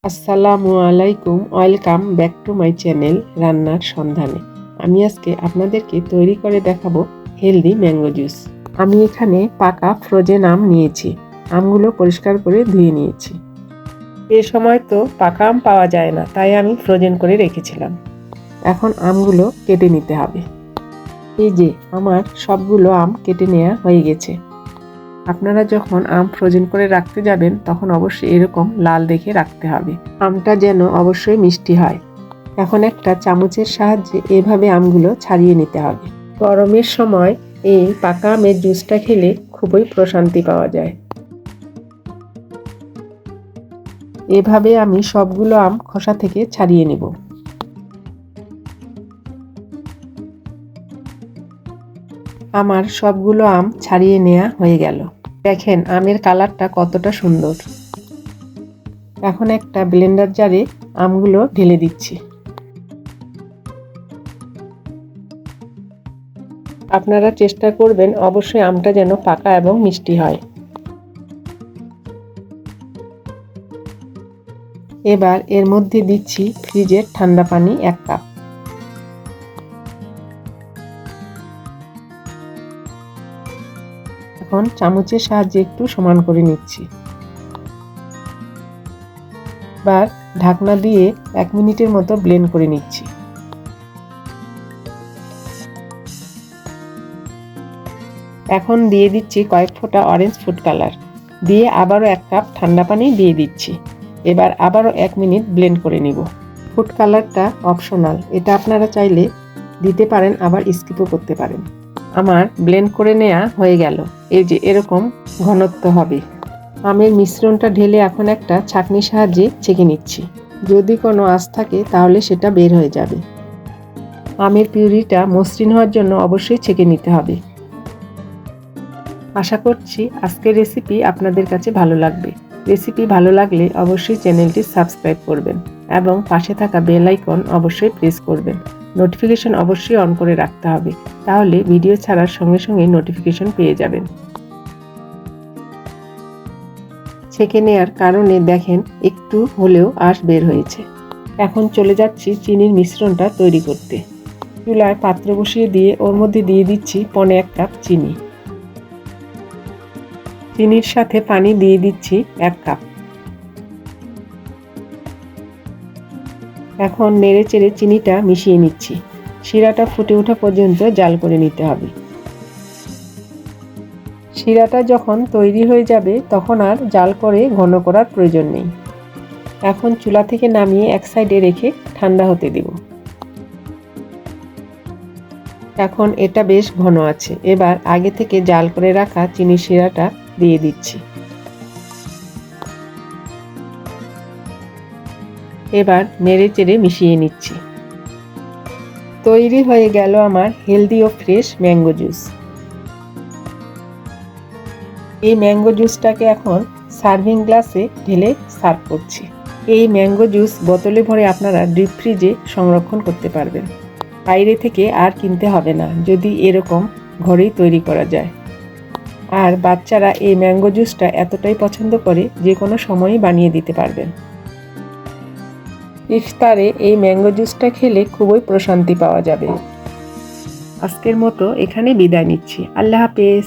আসসালামু আলাইকুম, welcome back to my channel রান্নার সন্ধানে। আমি আজকে আপনাদেরকে তৈরি করে দেখাবো হেলদি ম্যাঙ্গো জুস। আমি এখানে পাকা ফ্রোজেন আম নিয়েছি। আমগুলো পরিষ্কার করে ধুয়ে নিয়েছি। এ সময় তো পাকা আম পাওয়া যায় না, তাই আমি ফ্রোজেন করে রেখেছিলাম। এখন আমগুলো কেটে নিতে হবে। এই যে আমার সবগুলো আম কেটে নেওয়া হয়ে গেছে। আপনারা যখন আম ফ্রোজেন করে রাখতে যাবেন তখন অবশ্যই এরকম লাল দেখে রাখতে হবে। আমটা যেন অবশ্যই মিষ্টি হয়। এখন একটা চামচের সাহায্যে এভাবে আমগুলো ছাড়িয়ে নিতে হবে। গরমের সময় এই পাকা আমের জুসটা খেলে খুবই প্রশান্তি পাওয়া যায়। এভাবে আমি সবগুলো আম খোসা থেকে ছাড়িয়ে নেব। আমার সবগুলো আম ছাড়িয়ে নেওয়া হয়ে গেল। দেখেন আমের কালারটা কতটা সুন্দর। এখন একটা ব্লেন্ডার জারে আমগুলো ঢেলে দিচ্ছি। আপনারা চেষ্টা করবেন অবশ্যই আমটা যেন পাকা এবং মিষ্টি হয়। এবার এর মধ্যে দিচ্ছি ফ্রিজের ঠান্ডা পানি 1 কাপ। এখন চামচের সাহায্যে একটু সমান করে নিচ্ছি। এবার ঢাকনা দিয়ে 1 মিনিটের মতো ব্লেন্ড করে নিচ্ছি। এখন দিয়ে দিচ্ছি কয়েক ফোঁটা অরেঞ্জ ফুড কালার, দিয়ে আবারও 1 কাপ ঠান্ডা পানি দিয়ে দিচ্ছি। এবার আবারও 1 মিনিট ব্লেন্ড করে নিব। ফুড কালারটা অপশনাল, এটা আপনারা চাইলে দিতে পারেন, আবার স্কিপও করতে পারেন। আমার ব্লেন্ড করে নেওয়া হয়ে গেল। এই যে এরকম ঘনত্ব হবে। আমের মিশ্রণটা ঢেলে এখন একটা ছাঁকনির সাহায্যে ছেঁকে নিচ্ছি। যদি কোনো আঁশ থাকে তাহলে সেটা বের হয়ে যাবে। আমের পিউরিটা মসৃণ হওয়ার জন্য অবশ্যই ছেঁকে নিতে হবে। আশা করছি আজকের রেসিপি আপনাদের কাছে ভালো লাগবে। রেসিপি ভালো লাগলে অবশ্যই চ্যানেলটি সাবস্ক্রাইব করবেন এবং পাশে থাকা বেল আইকন অবশ্যই প্রেস করবেন। নোটিফিকেশন অবশ্যই অন করে রাখতে হবে, তাহলে ভিডিও ছাড়ার সঙ্গে সঙ্গে নোটিফিকেশন পেয়ে যাবেন। ছেঁকে নেওয়ার কারণে দেখেন একটু হলেও আঁশ বের হয়েছে। এখন চলে যাচ্ছি চিনির মিশ্রণটা তৈরি করতে। চুলায় পাত্র বসিয়ে দিয়ে ওর মধ্যে দিয়ে দিচ্ছি 1.25 কাপ চিনি। চিনির সাথে পানি দিয়ে দিচ্ছি 1 কাপ। এখন নেড়ে চেড়ে চিনিটা মিশিয়ে নিচ্ছি। শিরাটা ফুটে ওঠা পর্যন্ত জাল করে নিতে হবে। শিরাটা যখন তৈরি হয়ে যাবে তখন আর জাল করে ঘন করার প্রয়োজন নেই। এখন চুলা থেকে নামিয়ে এক সাইডে রেখে ঠান্ডা হতে দেব। এখন এটা বেশ ঘন আছে। এবার আগে থেকে জাল করে রাখা চিনির শিরাটা দিয়ে দিচ্ছি। এবার নেড়ে চেড়ে মিশিয়ে নিচ্ছি। তৈরি হয়ে গেল আমার হেলদি ও ফ্রেশ ম্যাঙ্গো জুস। এই ম্যাঙ্গো জুসটাকে এখন সার্ভিং গ্লাসে ঢেলে সার্ভ করছি। এই ম্যাঙ্গো জুস বোতলে ভরে আপনারা ডিপ ফ্রিজে সংরক্ষণ করতে পারবেন। বাইরে থেকে আর কিনতে হবে না যদি এরকম ঘরেই তৈরি করা যায়। আর বাচ্চারা এই ম্যাঙ্গো জুসটা এতটাই পছন্দ করে যে কোনো সময়ই বানিয়ে দিতে পারবেন। ইফতারে এই ম্যাঙ্গো জুসটা খেলে খুবই প্রশান্তি পাওয়া যাবে। আজকের মতো এখানে বিদায় নিচ্ছি। আল্লাহ হাফেজ।